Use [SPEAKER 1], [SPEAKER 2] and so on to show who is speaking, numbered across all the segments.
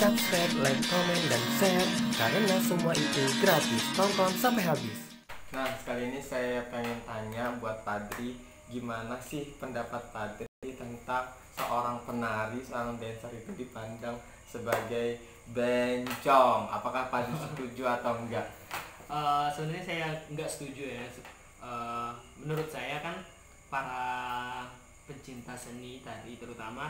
[SPEAKER 1] subscribe, like, comment, dan share karena semua itu gratis. Tonton sampai habis.
[SPEAKER 2] Nah, kali ini saya pengen tanya buat Padri, gimana sih pendapat Padri tentang seorang penari, seorang dancer itu dipandang sebagai bencong? Apakah Padri setuju atau enggak?
[SPEAKER 3] Sebenarnya saya nggak setuju ya. Menurut saya kan para pencinta seni tadi terutama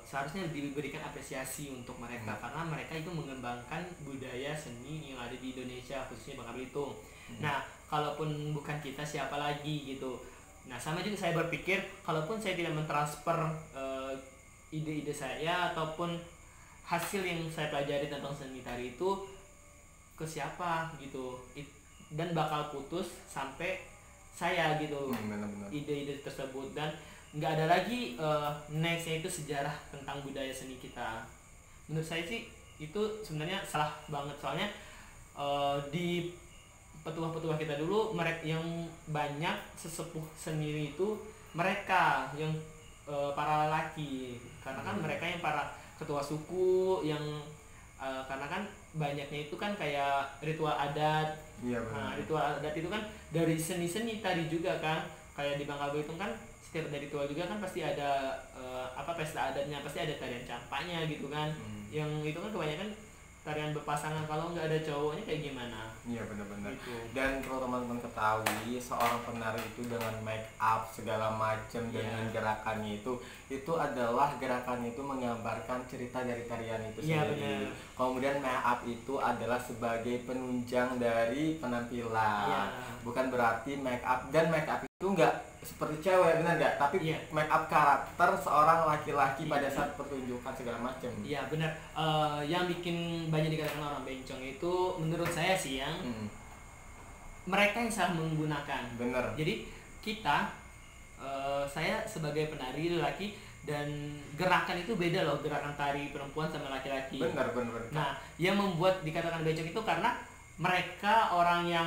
[SPEAKER 3] seharusnya diberikan apresiasi untuk mereka karena mereka itu mengembangkan budaya seni yang ada di Indonesia, khususnya Bangka Belitung. Nah, kalaupun bukan kita, siapa lagi gitu. Nah, sama juga saya berpikir, kalaupun saya tidak mentransfer ide-ide saya ataupun hasil yang saya pelajari tentang seni tari itu ke siapa gitu, dan bakal putus sampai saya gitu.
[SPEAKER 2] Benar-benar.
[SPEAKER 3] Ide-ide tersebut, dan nggak ada lagi nextnya itu sejarah tentang budaya seni kita. Menurut saya sih itu sebenarnya salah banget, soalnya di petuah-petuah kita dulu, mereka yang banyak sesepuh seni itu mereka yang para lelaki, karena kan mereka yang para ketua suku yang karena kan banyaknya itu kan kayak ritual adat.
[SPEAKER 2] Iya, benar.
[SPEAKER 3] Nah, ritual adat itu kan dari seni-seni tadi juga kan, kayak di Bangka Belitung kan setiap ada ritual juga kan pasti ada pesta adatnya, pasti ada tarian campaknya gitu kan. Yang itu kan kebanyakan tarian berpasangan, kalau nggak ada cowoknya kayak gimana?
[SPEAKER 2] Iya, benar-benar.
[SPEAKER 3] Gitu.
[SPEAKER 2] Dan kalau teman-teman ketahui, seorang penari itu dengan make up segala macam dengan gerakannya itu adalah gerakannya itu menggambarkan cerita dari tarian itu
[SPEAKER 3] Iya,
[SPEAKER 2] sendiri.
[SPEAKER 3] benar.
[SPEAKER 2] Kemudian make up itu adalah sebagai penunjang dari penampilan.
[SPEAKER 3] Iya.
[SPEAKER 2] Bukan berarti make up, dan make up itu enggak seperti cewek, benar nggak? Tapi
[SPEAKER 3] Iya.
[SPEAKER 2] make up karakter seorang laki-laki
[SPEAKER 3] Iya.
[SPEAKER 2] pada saat pertunjukan segala macam.
[SPEAKER 3] Iya benar. Yang bikin banyak dikatakan orang bencong itu menurut saya sih yang mereka yang salah menggunakan.
[SPEAKER 2] Bener.
[SPEAKER 3] Jadi kita, saya sebagai penari lelaki, dan gerakan itu beda loh, gerakan tari perempuan sama laki-laki.
[SPEAKER 2] Bener.
[SPEAKER 3] Nah, yang membuat dikatakan bencong itu karena mereka orang yang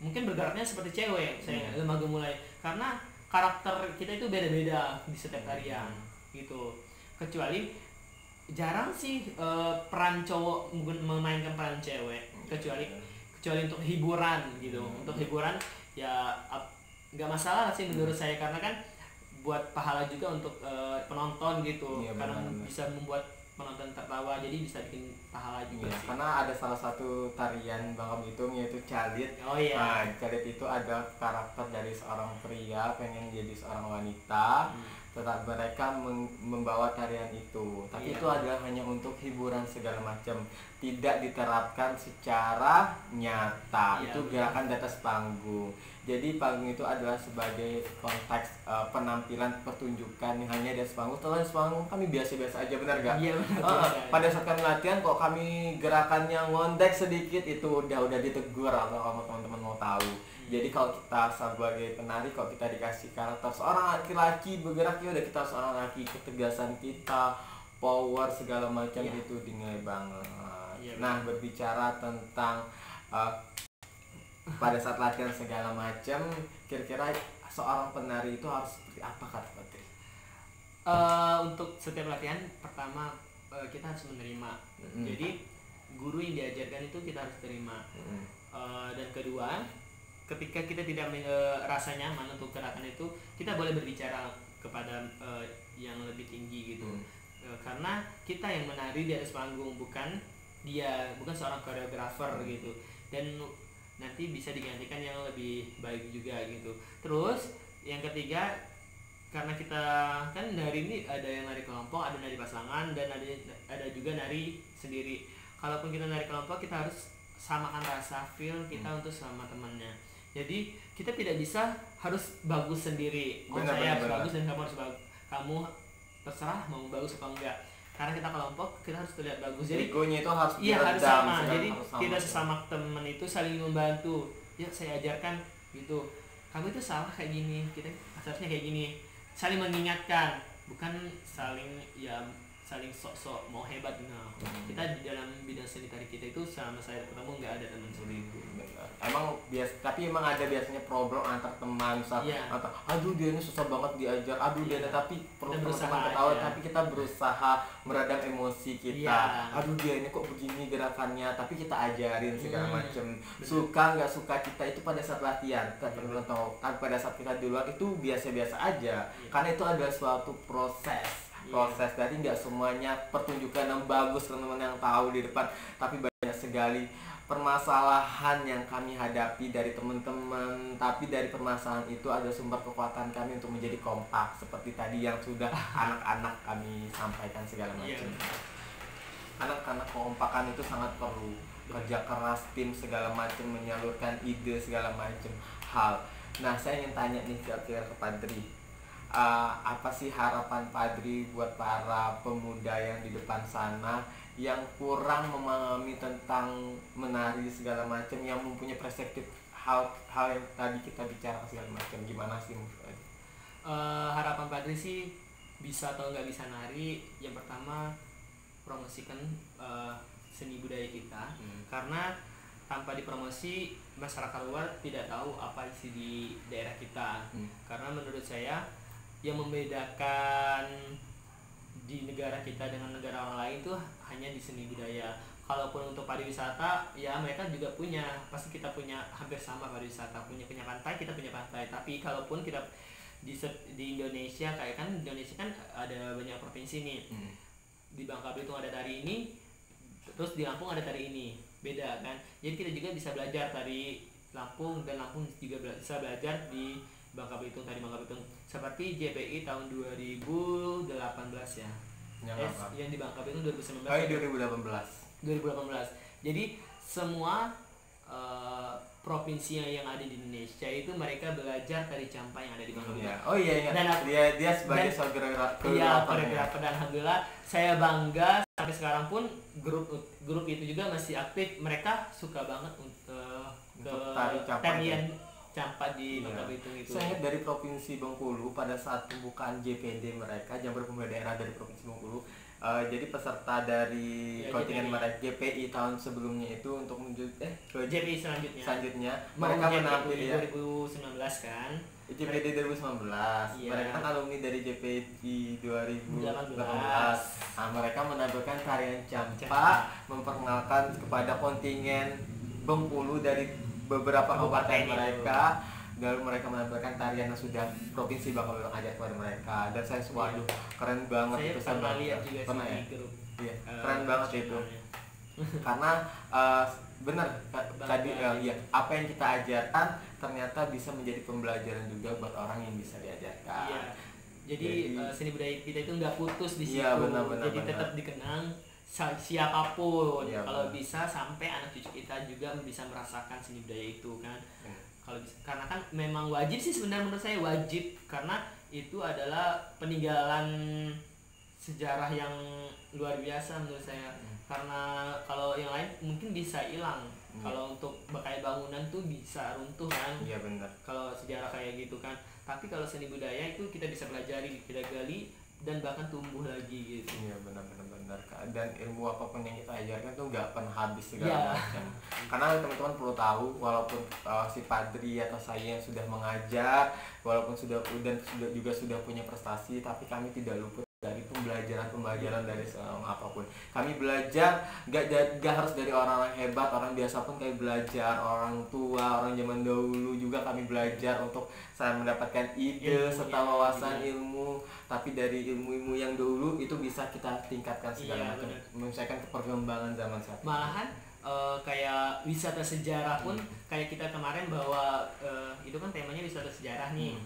[SPEAKER 3] mungkin bergeraknya seperti cewek, saya lemah gemulai, karena karakter kita itu beda-beda di setiap tarian gitu. Kecuali jarang sih peran cowok memainkan peran cewek, kecuali untuk hiburan gitu. Untuk hiburan ya nggak masalah sih menurut saya, karena kan buat pahala juga untuk penonton gitu.
[SPEAKER 2] Iya,
[SPEAKER 3] karena
[SPEAKER 2] benar.
[SPEAKER 3] bisa membuat penonton tertawa, jadi bisa bikin pahala juga
[SPEAKER 2] Iya,
[SPEAKER 3] sih.
[SPEAKER 2] karena ada salah satu tarian Bangka Belitung yaitu calit.
[SPEAKER 3] Oh iya.
[SPEAKER 2] Nah, calit itu ada karakter dari seorang pria pengen jadi seorang wanita, tetapi mereka membawa tarian itu. Tapi
[SPEAKER 3] Iya.
[SPEAKER 2] itu adalah hanya untuk hiburan segala macam, tidak diterapkan secara nyata.
[SPEAKER 3] Iya,
[SPEAKER 2] Itu gerakan di atas panggung. Jadi panggung itu adalah sebagai konteks penampilan pertunjukan yang hanya di atas panggung. Setelah di atas panggung kami biasa-biasa aja, benar gak?
[SPEAKER 3] Iya, benar.
[SPEAKER 2] Pada saat kami latihan kok kami gerakannya ngondek sedikit, itu udah ditegur atau kamu teman-teman mau tahu. Jadi kalau kita sebagai penari, kalau kita dikasih karakter seorang laki-laki bergerak, ya udah kita seorang laki, ketegasan kita, power segala macam itu dinilai banget.
[SPEAKER 3] Iya,
[SPEAKER 2] Nah, berbicara tentang pada saat latihan segala macam, kira-kira seorang penari itu harus seperti apa, kata Patri?
[SPEAKER 3] Untuk setiap latihan pertama kita harus menerima. Jadi guru yang diajarkan itu kita harus terima. Dan kedua, ketika kita tidak rasa nyaman untuk gerakan itu, kita boleh berbicara kepada yang lebih tinggi gitu. Karena kita yang menari di atas panggung, bukan seorang koreografer gitu. Dan nanti bisa digantikan yang lebih baik juga gitu. Terus yang ketiga, karena kita kan nari ini ada yang nari kelompok, ada nari pasangan, dan ada juga nari sendiri. Kalaupun kita nari kelompok, kita harus samakan rasa feel kita untuk sama temannya. Jadi kita tidak bisa harus bagus sendiri. Saya harus bagus dan kamu harus bagus. Kamu terserah mau bagus apa enggak. Karena kita kelompok, kita harus terlihat bagus. Jadi
[SPEAKER 2] egonya itu harus
[SPEAKER 3] harus sama.
[SPEAKER 2] sedang
[SPEAKER 3] Jadi
[SPEAKER 2] harus sama.
[SPEAKER 3] kita sesama teman itu saling membantu. Ya, saya ajarkan gitu. Kamu itu salah kayak gini. Kita seharusnya kayak gini. Saling mengingatkan, bukan saling sok-sok mau hebat. Nah, kita di dalam bidang bidang seni tari kita itu selama saya ketemu nggak ada teman seperti itu.
[SPEAKER 2] Tapi emang ada biasanya problem antar teman, atau aduh dia ini susah banget diajar, aduh dia tapi perlu teman-teman ketawa, tapi kita berusaha meredam emosi kita. Aduh dia ini kok begini gerakannya, tapi kita ajarin segala macam. Suka nggak suka kita itu pada saat latihan, tapi pada saat kita di luar itu biasa-biasa aja, karena itu adalah suatu proses. Dari nggak semuanya pertunjukan yang bagus teman-teman yang tahu di depan, tapi banyak sekali permasalahan yang kami hadapi dari teman-teman, tapi dari permasalahan itu ada sumber kekuatan kami untuk menjadi kompak seperti tadi yang sudah anak-anak kami sampaikan segala macam. Anak-anak kekompakan itu sangat perlu, kerja keras tim segala macam, menyalurkan ide segala macam hal. Nah, saya ingin tanya nih kira-kira ke Padri, apa sih harapan Padri buat para pemuda yang di depan sana yang kurang memahami tentang menari segala macam, yang mempunyai perspektif hal yang tadi kita bicara segala macam, gimana sih menurut Padri?
[SPEAKER 3] Harapan Padri sih bisa atau nggak bisa nari, yang pertama promosikan seni budaya kita, karena tanpa dipromosi masyarakat luar tidak tahu apa isi di daerah kita. Karena menurut saya yang membedakan di negara kita dengan negara orang lain tuh hanya di seni budaya. Kalaupun untuk pariwisata, ya mereka juga punya, pasti kita punya hampir sama pariwisata, punya pantai, kita punya pantai. Tapi kalaupun kita di Indonesia, kayak kan Indonesia kan ada banyak provinsi nih. Di Bangka Belitung ada tari ini, terus di Lampung ada tari ini, beda kan. Jadi kita juga bisa belajar tari Lampung, dan Lampung juga bisa belajar di Bangka Belitung, tari Bangka Belitung, seperti JPI tahun 2018 ya. Yang di Bangka Belitung 2019. 2018. Jadi semua provinsi yang ada di Indonesia itu mereka belajar tari campak yang ada di Bangka Belitung.
[SPEAKER 2] Oh iya, dan dia sebagai koreografer.
[SPEAKER 3] Dan alhamdulillah saya bangga sampai sekarang pun grup itu juga masih aktif. Mereka suka banget untuk tarian campak di Bangka Belitung itu.
[SPEAKER 2] Saya ingat dari Provinsi Bengkulu pada saat pembukaan JPD mereka, Jambore Pemuda Daerah dari Provinsi Bengkulu. Jadi peserta dari kontingen mereka GPI tahun sebelumnya itu untuk menuju ke
[SPEAKER 3] JPI selanjutnya
[SPEAKER 2] mereka menampilkan
[SPEAKER 3] 2019 kan.
[SPEAKER 2] JPD 2019. Mereka kan alumni dari JPI 2018. Nah, mereka menampilkan tarian campak, memperkenalkan kepada kontingen Bengkulu dari beberapa kabupaten mereka, lalu mereka menampilkan tarian yang sudah provinsi Bangka Belitung ajar kepada mereka, dan saya waduh keren banget
[SPEAKER 3] saya
[SPEAKER 2] itu.
[SPEAKER 3] Saya pernah lihat juga
[SPEAKER 2] pernah
[SPEAKER 3] di
[SPEAKER 2] ya?
[SPEAKER 3] grup.
[SPEAKER 2] Iya, keren banget itu. Karena benar tadi apa yang kita ajarkan ternyata bisa menjadi pembelajaran juga buat orang yang bisa diajarkan.
[SPEAKER 3] Iya. Jadi seni budaya kita itu nggak putus di situ.
[SPEAKER 2] Iya, benar,
[SPEAKER 3] jadi tetap dikenang siapapun.
[SPEAKER 2] Iya,
[SPEAKER 3] kalau bisa sampai anak cucu kita juga bisa merasakan seni budaya itu kan. Kalau bisa, karena kan memang wajib sih sebenarnya, menurut saya wajib, karena itu adalah peninggalan sejarah yang luar biasa menurut saya. Karena kalau yang lain mungkin bisa hilang. Kalau untuk bekai bangunan tuh bisa runtuh kan.
[SPEAKER 2] Iya benar.
[SPEAKER 3] Kalau sejarah kayak gitu kan. Tapi kalau seni budaya itu kita bisa pelajari, kita gali, dan bahkan tumbuh lagi gitu.
[SPEAKER 2] Iya benar. Dan ilmu apapun yang kita ajarkan tuh nggak pernah habis segala macam. Karena teman-teman perlu tahu, walaupun si Padri atau saya yang sudah mengajar, walaupun sudah punya prestasi, tapi kami tidak luput dari pembelajaran dari seorang apapun. Kami belajar gak harus dari orang-orang hebat, orang biasa pun kami belajar, orang tua, orang zaman dahulu juga kami belajar untuk saya mendapatkan ide serta wawasan ilmu. Tapi dari ilmu-ilmu yang dulu itu bisa kita tingkatkan segala macam, menyesuaikan perkembangan zaman saat ini.
[SPEAKER 3] Malahan kayak wisata sejarah pun kayak kita kemarin bahwa itu kan temanya wisata sejarah nih.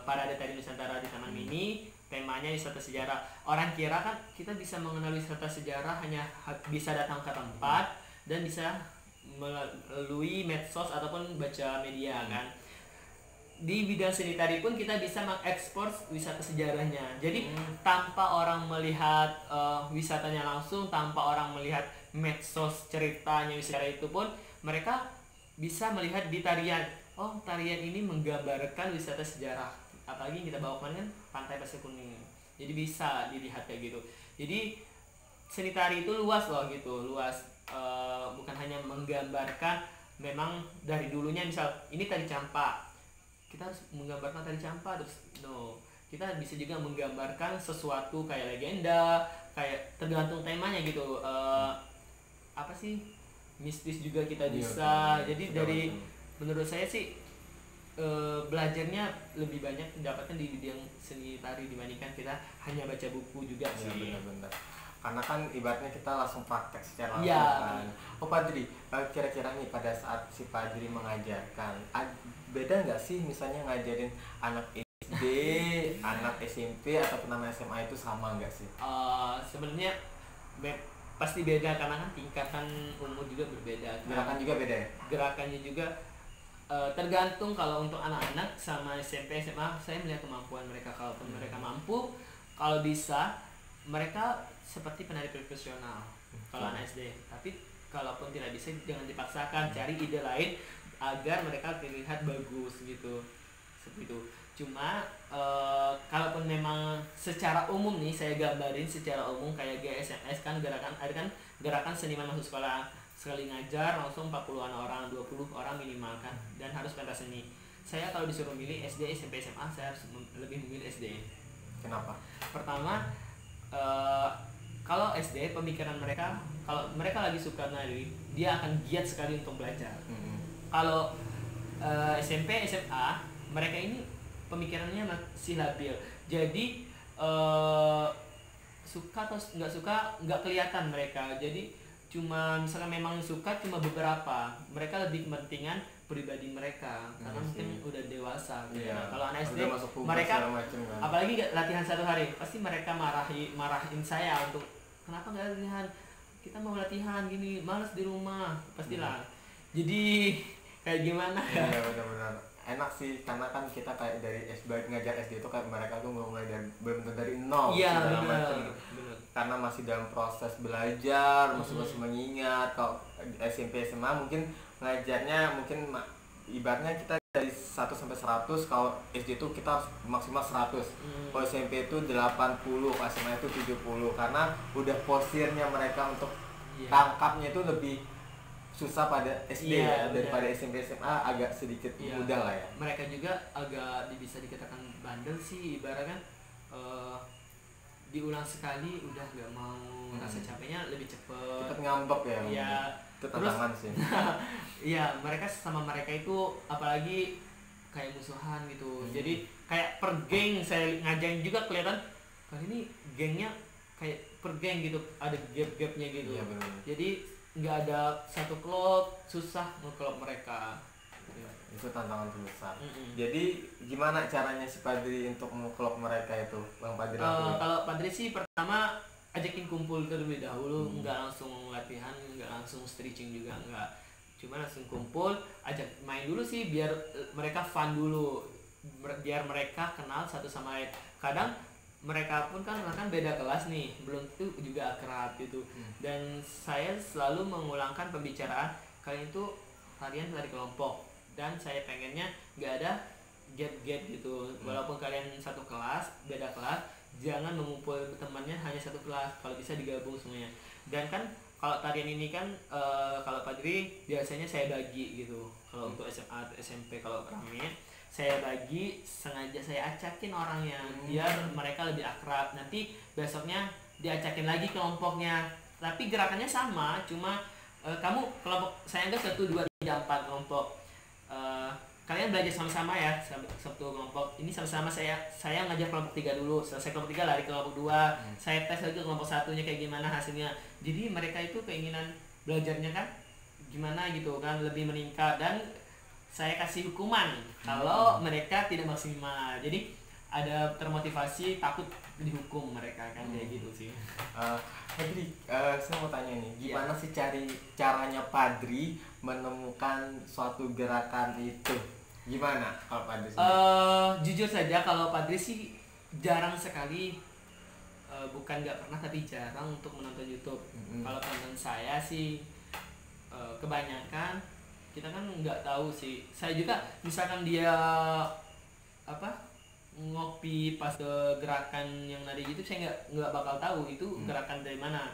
[SPEAKER 3] Parade Tari Nusantara di Taman Mini, temanya wisata sejarah. Orang kira kan kita bisa mengenal wisata sejarah hanya bisa datang ke tempat dan bisa melalui medsos ataupun baca media kan. Di bidang seni tari pun kita bisa mengekspor wisata sejarahnya. Jadi tanpa orang melihat wisatanya langsung, tanpa orang melihat medsos ceritanya wisata itu pun, mereka bisa melihat di tarian. Oh, tarian ini menggambarkan wisata sejarah. Apalagi kita bawa kemarin kan Pantai Pasir Kuning. Jadi bisa dilihat kayak gitu. Jadi seni tari itu luas loh gitu, luas. Bukan hanya menggambarkan, memang dari dulunya misal ini tari campak, kita harus menggambarkan tari campak terus no, kita bisa juga menggambarkan sesuatu kayak legenda, kayak tergantung temanya gitu. Apa sih, mistis juga kita bisa. Jadi dari menurut saya sih belajarnya lebih banyak didapatkan di bidang seni tari dibandingkan kita hanya baca buku juga sih.
[SPEAKER 2] Benar-benar. Karena kan ibaratnya kita langsung praktek secara langsung
[SPEAKER 3] Ya,
[SPEAKER 2] kan. Oh Padri, kira-kira nih pada saat si Padri mengajarkan, beda nggak sih misalnya ngajarin anak SD, anak SMP ataupun anak SMA itu sama nggak sih?
[SPEAKER 3] Sebenarnya pasti beda karena kan tingkatan umur juga berbeda kan?
[SPEAKER 2] Gerakan juga beda ya?
[SPEAKER 3] Gerakannya juga tergantung. Kalau untuk anak-anak sama SMP SMA saya melihat kemampuan mereka. Kalau mereka mampu, kalau bisa mereka seperti penari profesional kalau anak SD. Tapi kalaupun tidak bisa, jangan dipaksakan, cari ide lain agar mereka terlihat bagus gitu, seperti itu. Cuma kalaupun memang secara umum nih, saya gambarin secara umum kayak GSMS kan, gerakan ada kan gerakan seniman masuk sekolah, sekali ngajar langsung 40-an orang, 20 orang minimal kan, dan harus pentas seni. Saya kalau disuruh milih SD, SMP, SMA, saya harus lebih memilih SD.
[SPEAKER 2] Kenapa?
[SPEAKER 3] Pertama, kalau SD pemikiran mereka, kalau mereka lagi suka nari, dia akan giat sekali untuk belajar. Kalau SMP, SMA, mereka ini pemikirannya masih labil. Jadi suka atau nggak suka nggak kelihatan mereka. Jadi cuma misalnya memang suka cuma beberapa, mereka lebih kepentingan pribadi mereka karena mungkin udah dewasa gitu. Kalau anak SD mereka
[SPEAKER 2] macem, kan?
[SPEAKER 3] apalagi latihan satu hari pasti mereka marahin saya untuk kenapa nggak latihan, kita mau latihan gini, malas di rumah pastilah. Jadi kayak gimana ya?
[SPEAKER 2] Iya benar-benar enak sih, karena kan kita kayak dari SD, ngajar SD itu kayak mereka tuh mulai dari benar-benar dari nol,
[SPEAKER 3] Iya,
[SPEAKER 2] macam, karena masih dalam proses belajar, masih mengingat. Kalau SMP SMA mungkin ngajarnya mungkin ibaratnya kita dari 1 sampai 100, kalau SD itu kita harus maksimal 100. Kalau SMP itu 80, kalau SMA itu 70, karena udah posirnya mereka untuk tangkapnya itu lebih susah pada SD daripada SMP SMA agak sedikit mudah lah ya.
[SPEAKER 3] Mereka juga agak bisa dikatakan bandel sih, ibaratnya diulang sekali udah nggak mau, rasa capeknya lebih cepet
[SPEAKER 2] ngambek ya.
[SPEAKER 3] Iya.
[SPEAKER 2] Itu tantangan sih.
[SPEAKER 3] Iya, mereka sama mereka itu apalagi kayak musuhan gitu. Jadi kayak per geng, saya ngajarin juga kelihatan kali ini gengnya kayak per geng gitu, ada gap-gapnya gitu.
[SPEAKER 2] Iya, benar.
[SPEAKER 3] Jadi nggak ada satu klub, susah ngeklub mereka.
[SPEAKER 2] Itu tantangan terbesar. Jadi gimana caranya si Padri untuk ngeklub mereka itu, Bang Padri?
[SPEAKER 3] Kalau Padri sih pertama ajakin kumpul terlebih dahulu, nggak langsung latihan, nggak langsung stretching juga, nggak. Cuma langsung kumpul, ajak main dulu sih biar mereka fun dulu, biar mereka kenal satu sama lain. Kadang mereka pun kan beda kelas nih, belum tuh juga akrab gitu. Dan saya selalu mengulangkan pembicaraan kalian itu kalian dari kelompok, dan saya pengennya nggak ada gap gitu. Walaupun kalian satu kelas, beda kelas, jangan mengumpul temannya hanya satu kelas, kalau bisa digabung semuanya. Dan kan kalau tarian ini kan kalau Padri biasanya saya bagi gitu. Kalau untuk SMA atau SMP kalau rame saya bagi, sengaja saya acakin orangnya biar mereka lebih akrab. Nanti besoknya diacakin lagi kelompoknya, tapi gerakannya sama, cuma kamu kelompok saya anggap 1, 2, 3, 4 kelompok. Kalian belajar sama-sama ya, satu kelompok ini sama-sama. Saya ngajar kelompok 3 dulu, selesai kelompok 3 lari ke kelompok 2, saya tes lagi ke kelompok 1-nya kayak gimana hasilnya. Jadi mereka itu keinginan belajarnya kan gimana gitu kan, lebih meningkat. Dan saya kasih hukuman kalau mereka tidak maksimal, jadi ada termotivasi, takut dihukum mereka kan, kayak gitu sih.
[SPEAKER 2] Padri, saya mau tanya nih, gimana sih caranya Padri menemukan suatu gerakan itu? Gimana kalau Padri sendiri?
[SPEAKER 3] Jujur saja kalau Padri sih jarang sekali, bukan nggak pernah tapi jarang untuk menonton YouTube. Kalau tonton saya sih kebanyakan kita kan nggak tahu sih. Saya juga misalkan dia ngopi pas ke gerakan yang nari gitu, saya nggak bakal tahu itu gerakan dari mana.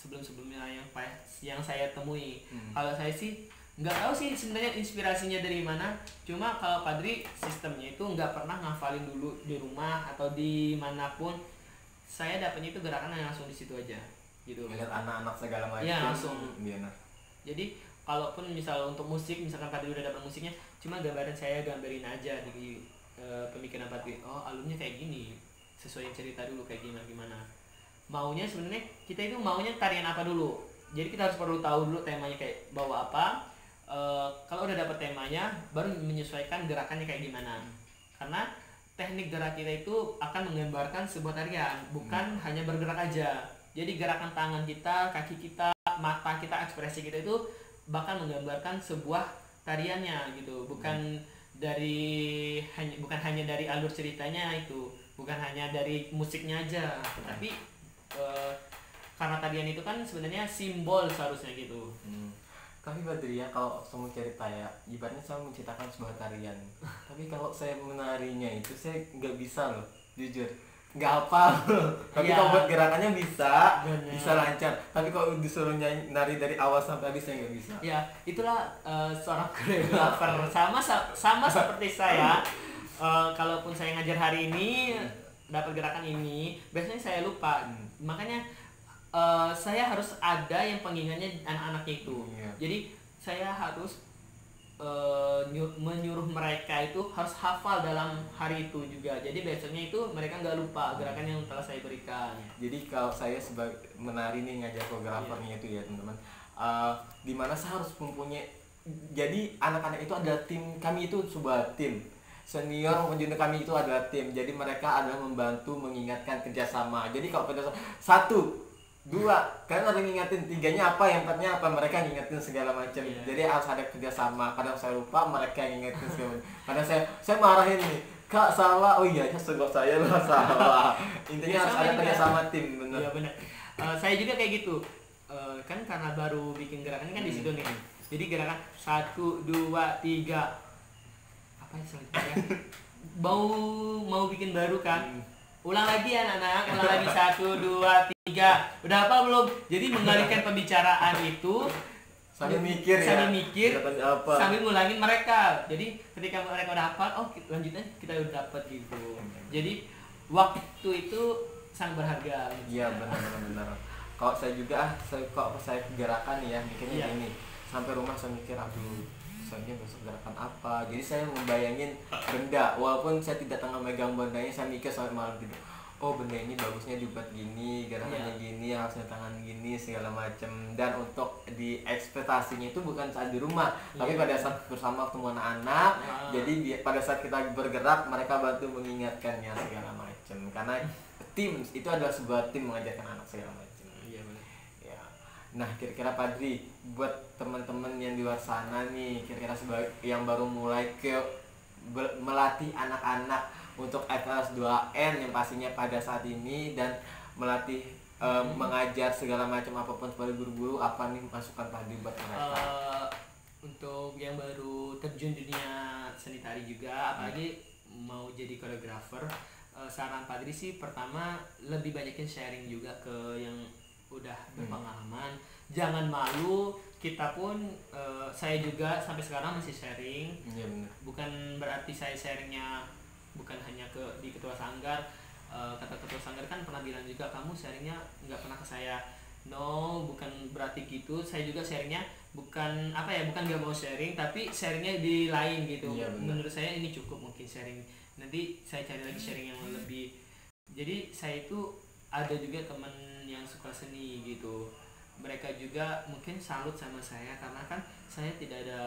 [SPEAKER 3] sebelum-sebelumnya yang saya temui. Kalau saya sih nggak tahu sih sebenarnya inspirasinya dari mana, cuma kalau Padri sistemnya itu nggak pernah ngafalin dulu di rumah atau di manapun, saya dapatnya itu gerakan yang langsung di situ aja gitu.
[SPEAKER 2] Ngeliat anak-anak segala macam.
[SPEAKER 3] Iya, langsung.
[SPEAKER 2] Iya.
[SPEAKER 3] Jadi kalaupun misal untuk musik, misalkan Padri udah dapat musiknya, cuma saya gambarin aja di pemikiran Padri. Oh, alurnya kayak gini, sesuai cerita dulu kayak gimana. Maunya sebenarnya kita itu maunya tarian apa dulu. Jadi kita harus perlu tahu dulu temanya kayak bawa apa. Kalau udah dapat temanya, baru menyesuaikan gerakannya kayak gimana. Karena teknik gerak kita itu akan menggambarkan sebuah tarian, bukan hanya bergerak aja. Jadi gerakan tangan kita, kaki kita, mata kita, ekspresi kita itu bakal menggambarkan sebuah tariannya gitu. Bukan hanya dari alur ceritanya itu, bukan hanya dari musiknya aja. Tapi karena tarian itu kan sebenarnya simbol seharusnya gitu.
[SPEAKER 2] Tapi Badri ya, kalau saya cerita ya, ibaratnya saya menciptakan sebuah tarian. Tapi kalau saya menarinya itu saya nggak bisa loh, jujur. Nggak hafal. Tapi kalau buat gerakannya bisa lancar. Tapi kalau disuruh nari dari awal sampai habis saya nggak bisa.
[SPEAKER 3] Ya, itulah seorang koreografer sama seperti saya. Kalaupun saya ngajar hari ini dapat gerakan ini, biasanya saya lupa. Makanya saya harus ada yang pengingatnya anak-anaknya itu. Jadi saya harus menyuruh mereka itu harus hafal dalam hari itu juga. Jadi besoknya itu mereka nggak lupa gerakan yang telah saya berikan.
[SPEAKER 2] Jadi kalau saya sebagai menari nih, ngajar koreografernya itu ya teman-teman, dimana saya harus mempunyai. Jadi anak-anak itu adalah tim, kami itu sebuah tim. Senior maupun junior kami itu adalah tim. Jadi mereka adalah membantu mengingatkan kerjasama. Jadi kalau kerjasama 1, 2, kalian harus ngingetin 3-nya apa, yang 4-nya apa, mereka ngingetin segala macam. Jadi harus ada kerjasama. Kadang saya lupa, mereka yang ngingetin segala macam. Kadang saya marahin nih, Kak salah, oh iya sebab saya lah salah. Intinya harus ada kerjasama tim, benar.
[SPEAKER 3] Iya benar. Saya juga kayak gitu. Kan karena baru bikin gerakan kan di situ nih. Jadi gerakan 1, 2, 3. Apa yang selanjutnya? Mau bikin baru kan? Ulang lagi anak-anak, ulang lagi 1, 2, 3. Udah apa belum? Jadi mengalihkan pembicaraan itu
[SPEAKER 2] sambil mikir,
[SPEAKER 3] sambil ngulangin mereka. Jadi ketika mereka udah hafal, oh lanjutnya kita udah dapat gitu. Jadi waktu itu sangat berharga.
[SPEAKER 2] Iya benar. Kalau saya juga, kalau saya gerakan ya mikirnya ini, sampai rumah saya mikir aduh, soalnya besok gerakan apa. Jadi saya membayangin benda, walaupun saya tidak tengah megang bendanya, saya mikir sampai malam tidur. Oh benda ini bagusnya dibuat gini, gerakannya gini, harusnya tangan gini, segala macam. Dan untuk di ekspektasinya itu bukan saat di rumah, tapi pada saat bersama ketemu anak-anak. Jadi pada saat kita bergerak, mereka bantu mengingatkannya segala macam. Karena tim itu adalah sebuah tim mengajarkan anak segala macam. Ya. Nah kira-kira Padri, buat teman-teman yang di luar sana nih, kira-kira sebagai yang baru mulai melatih anak-anak untuk FLS 2N yang pastinya pada saat ini, dan melatih mengajar segala macam apapun sebagai guru-guru, apa nih masukan Padri buat mereka?
[SPEAKER 3] Untuk yang baru terjun dunia seni tari juga, apalagi mau jadi koreografer, saran Padri sih pertama lebih banyakin sharing juga ke yang udah berpengalaman. Jangan malu, kita pun saya juga sampai sekarang masih sharing.
[SPEAKER 2] Iya benar.
[SPEAKER 3] Bukan berarti saya sharingnya bukan hanya di ketua sanggar. Kata ketua sanggar kan pernah bilang juga, kamu sharingnya nggak pernah ke saya. No, bukan berarti gitu. Saya juga sharingnya bukan nggak mau sharing, tapi sharingnya di lain gitu.
[SPEAKER 2] Iya,
[SPEAKER 3] menurut saya ini cukup mungkin sharing. Nanti saya cari lagi sharing yang lebih. Jadi saya itu ada juga teman yang suka seni gitu. Mereka juga mungkin salut sama saya karena kan saya tidak ada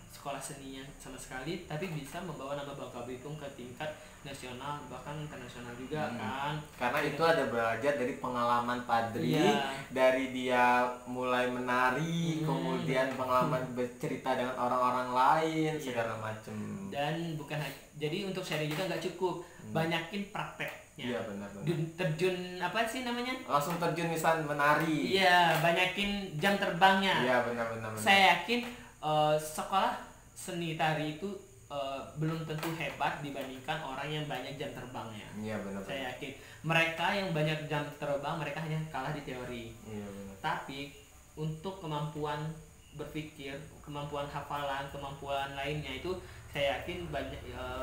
[SPEAKER 3] sekolah seninya sama sekali, tapi bisa membawa nama Bangka Belitung ke tingkat nasional bahkan internasional juga kan.
[SPEAKER 2] Karena itu ada belajar dari pengalaman Padri, dari dia mulai menari, kemudian pengalaman bercerita dengan orang-orang lain, segala macam.
[SPEAKER 3] Dan bukan jadi untuk sharing juga nggak cukup, banyakin prakteknya.
[SPEAKER 2] Iya benar.
[SPEAKER 3] Terjun apa sih namanya?
[SPEAKER 2] Langsung terjun misal menari.
[SPEAKER 3] Iya, banyakin jam terbangnya.
[SPEAKER 2] Iya benar.
[SPEAKER 3] Saya yakin sekolah seni tari itu belum tentu hebat dibandingkan orang yang banyak jam terbangnya.
[SPEAKER 2] Iya benar.
[SPEAKER 3] Saya yakin mereka yang banyak jam terbang, mereka hanya kalah di teori.
[SPEAKER 2] Iya benar.
[SPEAKER 3] Tapi untuk kemampuan berpikir, kemampuan hafalan, kemampuan lainnya itu saya yakin banyak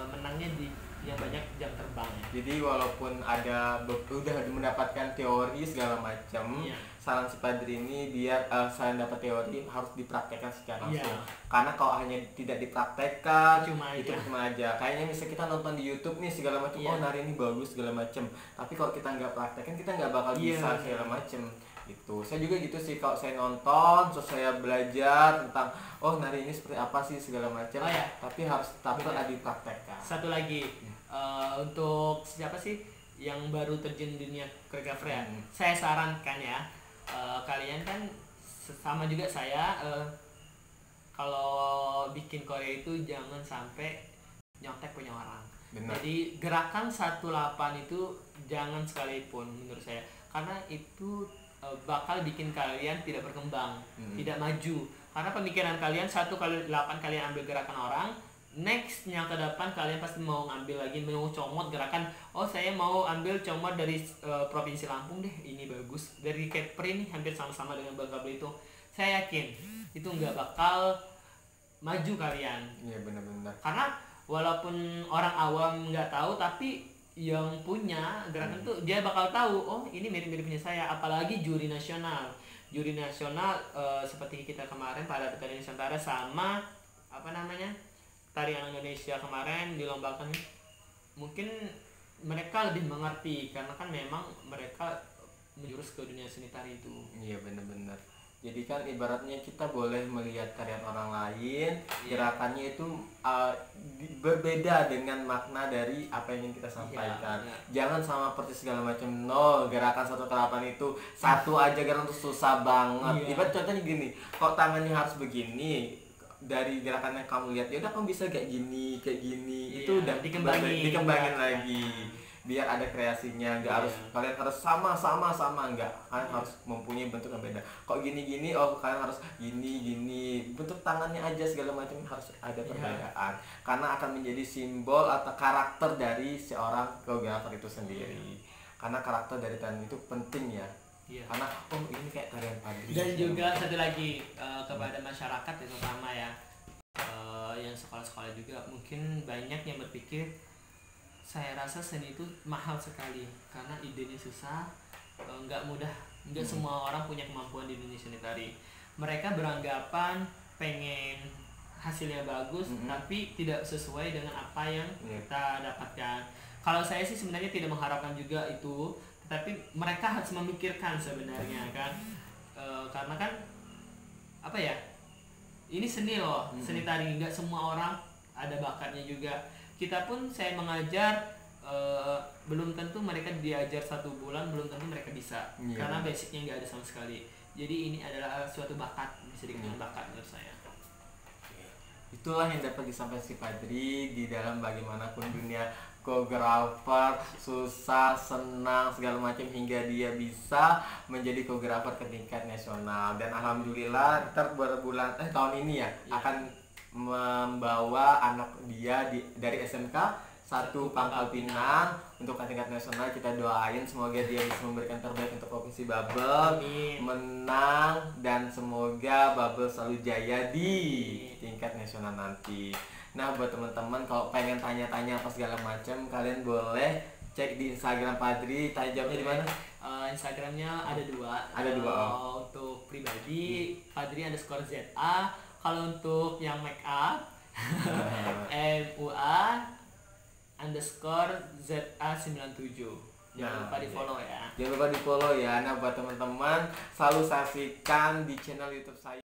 [SPEAKER 3] menangnya di yang banyak jam terbang ya.
[SPEAKER 2] Jadi walaupun udah mendapatkan teori segala macam,
[SPEAKER 3] Iya.
[SPEAKER 2] saran si Padri ini biar selain dapat teori harus dipraktekkan secara
[SPEAKER 3] Iya.
[SPEAKER 2] langsung. Karena kalau hanya tidak dipraktekkan
[SPEAKER 3] Cuma
[SPEAKER 2] itu
[SPEAKER 3] aja.
[SPEAKER 2] cuma aja. Kayaknya misalnya kita nonton di YouTube nih segala macam,
[SPEAKER 3] Iya.
[SPEAKER 2] oh nari ini bagus segala macam. Tapi kalau kita nggak praktekkan kita nggak bakal
[SPEAKER 3] Iya.
[SPEAKER 2] bisa segala macam. Itu saya juga gitu sih, kalau saya nonton terus saya belajar tentang oh nari ini seperti apa sih segala macam.
[SPEAKER 3] Oh, ya.
[SPEAKER 2] Tapi harus tetap
[SPEAKER 3] Benar.
[SPEAKER 2] dipraktekkan.
[SPEAKER 3] Satu lagi untuk siapa sih yang baru terjun di dunia koreografer ya, saya sarankan ya, kalian kan sama juga saya, kalau bikin Korea itu jangan sampai nyontek punya orang.
[SPEAKER 2] Benar.
[SPEAKER 3] Jadi gerakan 18 itu jangan sekalipun menurut saya, karena itu bakal bikin kalian tidak berkembang, tidak maju. Karena pemikiran kalian 1x8 kalian ambil gerakan orang, nextnya ke depan kalian pasti mau ngambil lagi, mau comot gerakan. Oh saya mau ambil comot dari provinsi Lampung deh, ini bagus. Dari Kepri nih hampir sama-sama dengan Bangka Belitung. Saya yakin itu nggak bakal maju kalian.
[SPEAKER 2] Iya benar-benar.
[SPEAKER 3] Karena walaupun orang awam nggak tahu, tapi yang punya gerakan tuh dia bakal tahu. Oh ini mirip-mirip punya saya. Apalagi juri nasional. Juri nasional seperti kita kemarin pada Tari Nusantara sama apa namanya? Tarian Indonesia kemarin dilombakan, mungkin mereka lebih mengerti karena kan memang mereka menjurus ke dunia seni tari itu.
[SPEAKER 2] Iya benar-benar. Jadi kan ibaratnya kita boleh melihat tarian orang lain, gerakannya itu berbeda dengan makna dari apa yang ingin kita sampaikan. Jangan sama persis segala macam. No, gerakan 1x8 itu satu aja gerakan itu susah banget. Ibarat contohnya gini, kok tangannya harus begini, dari gerakan yang kamu lihat ya udah kamu bisa kayak gini itu udah dikembangin lagi biar ada kreasinya. Nggak harus kalian harus sama enggak, kalian harus mempunyai bentuk yang beda. Kok gini oh kalian harus gini bentuk tangannya aja segala macam harus ada perbedaan karena akan menjadi simbol atau karakter dari seorang koreografer itu sendiri. Karena karakter dari tarian itu penting ya. Karena oh ini kayak tarian Padri.
[SPEAKER 3] Dan juga satu lagi kepada masyarakat terutama ya, yang sekolah-sekolah juga mungkin banyak yang berpikir saya rasa seni itu mahal sekali karena idenya susah, nggak mudah, nggak semua orang punya kemampuan di dunia seni tari. Mereka beranggapan pengen hasilnya bagus tapi tidak sesuai dengan apa yang kita dapatkan. Kalau saya sih sebenarnya tidak mengharapkan juga itu, tapi mereka harus memikirkan sebenarnya kan, karena kan apa ya, ini seni loh, seni tari, nggak semua orang ada bakatnya juga. Kita pun saya mengajar belum tentu mereka diajar 1 bulan belum tentu mereka bisa, karena basicnya nggak ada sama sekali. Jadi ini adalah suatu bakat, bisa dikatakan bakat menurut saya.
[SPEAKER 2] Itulah yang dapat disampaikan si Padri di dalam bagaimanapun dunia koreografer, susah, senang, segala macam hingga dia bisa menjadi koreografer ke tingkat nasional. Dan alhamdulillah ntar tahun ini ya akan membawa anak dia dari SMK 1 Pangkal Pinang untuk ke tingkat nasional. Kita doain semoga dia bisa memberikan terbaik untuk provinsi Babel, menang, dan semoga Babel selalu jaya di tingkat nasional nanti. Nah buat teman-teman kalau pengen tanya-tanya apa segala macam, kalian boleh cek di Instagram Padri. Tanya jawabnya di mana?
[SPEAKER 3] Instagramnya ada 2.
[SPEAKER 2] Ada 2.
[SPEAKER 3] Untuk pribadi Padri_ZA. Kalau untuk yang make up MUA_ZA97. Jangan lupa di follow ya.
[SPEAKER 2] Jangan lupa di follow ya. Nah buat teman-teman selalu saksikan di channel YouTube saya.